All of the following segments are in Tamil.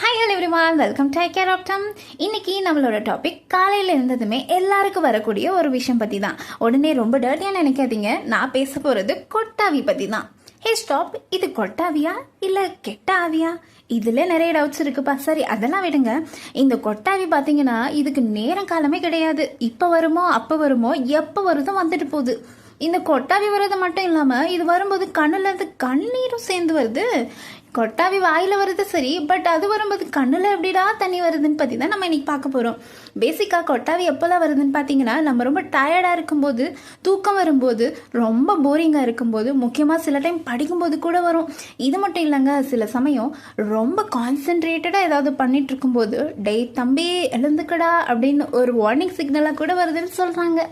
Hi hello everyone, welcome to take care of them. இன்னைக்கு நம்மளோட டாபிக் காலையில் இருந்ததுமே எல்லாருக்கும் வரக்கூடிய ஒரு விஷயம் பற்றி தான். உடனே ரொம்ப டர்ட்டியாக நினைக்காதீங்க, நான் பேச போகிறது கொட்டாவி பற்றி தான். ஹே ஸ்டாப், இது கொட்டாவியா இல்லை கெட்ட ஆவியா? இதில் நிறைய டவுட்ஸ் இருக்குப்பா. சரி, அதெல்லாம் விடுங்க. இந்த கொட்டாவி பார்த்தீங்கன்னா இதுக்கு நேரம் காலமே கிடையாது. இப்போ வருமோ அப்போ வருமோ எப்போ வருதோ வந்துட்டு போகுது. இந்த கொட்டாவி வர்றது மட்டும் இல்லாமல் இது வரும்போது கண்ணுல இருந்து கண்ணீரும் சேர்ந்து வருது. கொட்டாவி வாயில் வருது சரி, பட் அது வரும்போது கண்ணில் எப்படிடா தண்ணி வருதுன்னு பற்றி தான் நம்ம இன்னைக்கு பார்க்க போகிறோம். பேசிக்காக கொட்டாவி எப்போல்லாம் வருதுன்னு பார்த்தீங்கன்னா, நம்ம ரொம்ப டயர்டாக இருக்கும்போது, தூக்கம் வரும்போது, ரொம்ப போரிங்காக இருக்கும்போது, முக்கியமாக சில டைம் படிக்கும்போது கூட வரும். இது மட்டும் இல்லைங்க, சில சமயம் ரொம்ப கான்சென்ட்ரேட்டடாக ஏதாவது பண்ணிட்டு இருக்கும்போது, டேய் தம்பி எழுந்துக்கடா அப்படின்னு ஒரு வார்னிங் சிக்னலாக கூட வருதுன்னு சொல்கிறாங்க.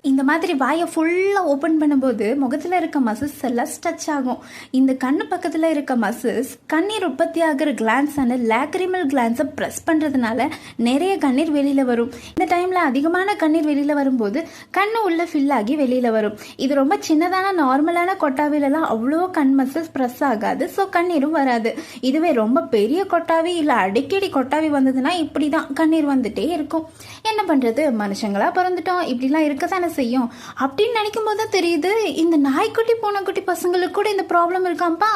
இந்த மாதிரி வாயை ஃபுல்லாக ஓப்பன் பண்ணும்போது முகத்தில் இருக்க மசில்ஸ் எல்லாம் ஸ்ட்ரெச் ஆகும். இந்த கண்ணு பக்கத்தில் இருக்க மசில்ஸ் கண்ணீர் உற்பத்தி ஆகிற கிளான்ஸான லாக்ரிமல் கிளான்ஸை ப்ரெஸ் பண்ணுறதுனால நிறைய கண்ணீர் வெளியில் வரும். இந்த டைமில் அதிகமான கண்ணீர் வெளியில் வரும்போது கண்ணு உள்ளே ஃபில் ஆகி வெளியில் வரும். இது ரொம்ப சின்னதான நார்மலான கொட்டாவிலலாம் அவ்வளோ கண் மசில்ஸ் ப்ரெஸ் ஆகாது, ஸோ கண்ணீரும் வராது. இதுவே ரொம்ப பெரிய கொட்டாவி இல்லை அடிக்கடி கொட்டாவி வந்ததுன்னா இப்படி தான் கண்ணீர் வந்துட்டே இருக்கும். என்ன பண்ணுறது, மனுஷங்களா பிறந்துட்டோம், இப்படிலாம் இருக்க தானே செய்யும் அப்படின்னு நினைக்கும் போது தான் தெரியுது, இந்த நாய்க்குட்டி பூனைக்குட்டி பசங்களுக்கு கூட இந்த ப்ராப்ளம் இருக்காம்பா.